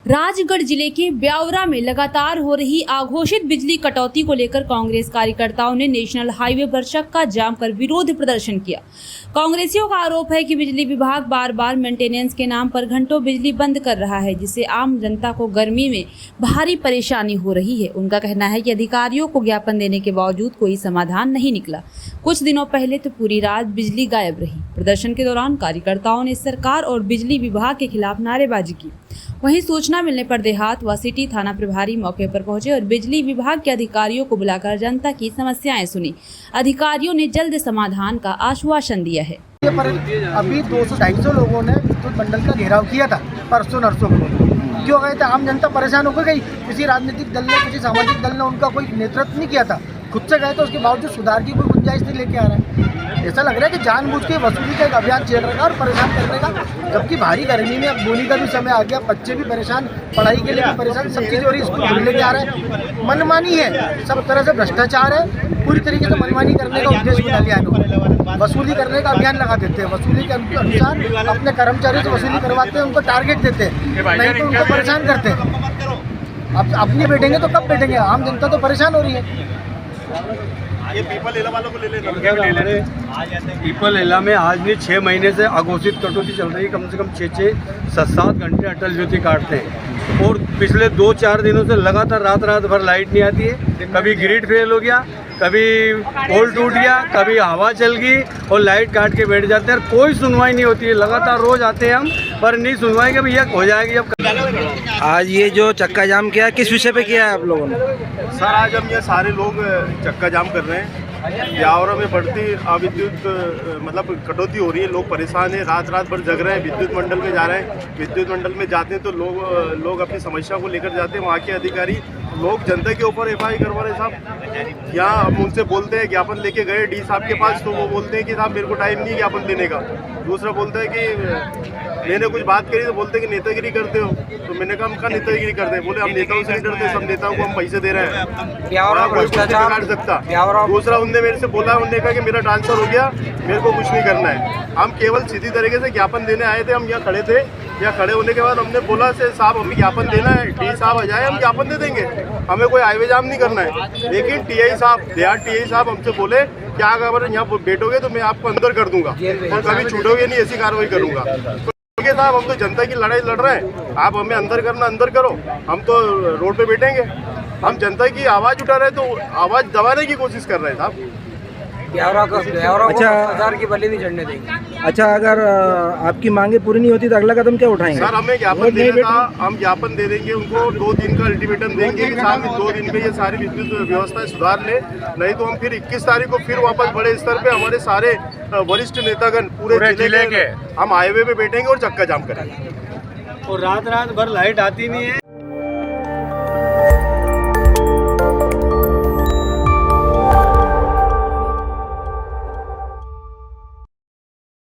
राजगढ़ जिले के ब्यावरा में लगातार हो रही अघोषित बिजली कटौती को लेकर कांग्रेस कार्यकर्ताओं ने नेशनल हाईवे पर चक्का जाम कर विरोध प्रदर्शन किया। कांग्रेसियों का आरोप है कि बिजली विभाग बार बार मेंटेनेंस के नाम पर घंटों बिजली बंद कर रहा है, जिससे आम जनता को गर्मी में भारी परेशानी हो रही है। उनका कहना है कि अधिकारियों को ज्ञापन देने के बावजूद कोई समाधान नहीं निकला। कुछ दिनों पहले तो पूरी रात बिजली गायब रही। प्रदर्शन के दौरान कार्यकर्ताओं ने सरकार और बिजली विभाग के खिलाफ नारेबाजी की। वहीं सूचना मिलने पर देहात व सिटी थाना प्रभारी मौके पर पहुंचे और बिजली विभाग के अधिकारियों को बुलाकर जनता की समस्याएं सुनी। अधिकारियों ने जल्द समाधान का आश्वासन दिया है। पर अभी 200-250 लोगों ने विद्युत मंडल का घेराव किया था परसों नरसों को। क्यों गए थे? आम जनता परेशान होकर गई। किसी राजनीतिक दल ने, किसी सामाजिक दल ने उनका कोई नेतृत्व नहीं किया था। खुद से गए तो उसके बावजूद सुधार की कोई गुंजाइश नहीं लेके आ रहा है। ऐसा लग रहा है कि जानबूझ के वसूली का एक अभियान चल रहा है और परेशान करने का। जबकि भारी गर्मी में अब बोली का भी समय आ गया, बच्चे भी परेशान, पढ़ाई के लिए भी परेशान, सब चीज़ हो रही है, स्कूल खुलने के आ रहे हैं। मनमानी है, सब तरह से भ्रष्टाचार है, पूरी तरीके से मनमानी करने का उद्देश्य बना लिया है। वसूली करने का अभियान लगा देते हैं, वसूली के अनुसार अपने कर्मचारियों से वसूली करवाते हैं, उनको टारगेट देते हैं, नहीं तो उनको परेशान करते हैं। अब अपनी बैठेंगे तो कब बैठेंगे? आम जनता तो परेशान हो रही है। ये पीपल एला वालों को ले लेना। पीपल एला में आज भी 6 महीने से अघोषित कटौती चल रही है। कम से कम 6-7 घंटे अटल ज्योति काटते हैं और पिछले 2-4 दिनों से लगातार रात भर लाइट नहीं आती है। कभी ग्रिड फेल हो गया, कभी पोल टूट गया, कभी हवा चल गई और लाइट काट के बैठ जाते हैं। कोई सुनवाई नहीं होती है। लगातार रोज आते हैं हम, पर नहीं सुनवाई के भैया हो जाएगी। अब आज ये जो चक्का जाम किया, किस विषय पे किया है आप लोगों ने? सर, आज हम ये सारे लोग चक्का जाम कर रहे हैं। ब्यावरा में बढ़ती अविद्युत मतलब कटौती हो रही है। लोग परेशान हैं, रात भर जग रहे हैं। विद्युत मंडल में जा रहे हैं। विद्युत मंडल में जाते हैं तो लोग अपनी समस्या को लेकर जाते हैं। वहाँ के अधिकारी लोग जनता के ऊपर एफआईआर करवा रहे हैं। साहब, यहाँ हम उनसे बोलते हैं, ज्ञापन लेके गए डी साहब के पास, तो वो बोलते हैं कि साहब मेरे को टाइम नहीं ज्ञापन देने का। दूसरा बोलता है कि मैंने कुछ बात करी तो बोलते हैं कि नेतागिरी करते हो। तो मैंने कहा हम कहाँ नेतागिरी करते हैं? बोले हम नेताओं से नहीं डरते, सब नेताओं को हम पैसे दे रहे हैं, कोई कुछ नहीं बिगाड़ सकता। दूसरा उनने मेरे से बोला, उन्होंने कहा कि मेरा ट्रांसफर हो गया, मेरे को कुछ नहीं करना है। हम केवल सीधी तरीके से ज्ञापन देने आए थे। हम यहाँ खड़े थे, यहाँ खड़े होने के बाद हमने बोला से साहब हमें ज्ञापन देना है, डी साहब आ जाए हम ज्ञापन दे देंगे, हमें कोई हाईवे जाम नहीं करना है। लेकिन टीआई साहब हमसे बोले क्या अगर यहाँ बैठोगे तो मैं आपको अंदर कर दूंगा और कभी छूटोगे नहीं, ऐसी कार्रवाई करूंगा। तो साहब हम तो जनता की लड़ाई लड़ रहे हैं, आप हमें अंदर करना अंदर करो, हम तो रोड पे बैठेंगे। हम जनता की आवाज़ उठा रहे हैं तो आवाज़ दबाने की कोशिश कर रहे हैं साहब। अच्छा, 1000 की बलि नहीं चढ़ने देंगे। अच्छा, अगर आपकी मांगे पूरी नहीं होती तो अगला कदम क्या उठाएंगे? सर, हमें ज्ञापन देना था, हम ज्ञापन दे देंगे उनको। 2 दिन का अल्टीमेटम देंगे कि साहब 2 दिन में ये सारी विद्युत व्यवस्था सुधार ले, नहीं तो हम फिर 21 तारीख को फिर वापस बड़े स्तर पे हमारे सारे वरिष्ठ नेतागण पूरे जिले के हम हाईवे पे बैठेंगे और चक्का जाम करेंगे। और रात भर लाइट आती नहीं है।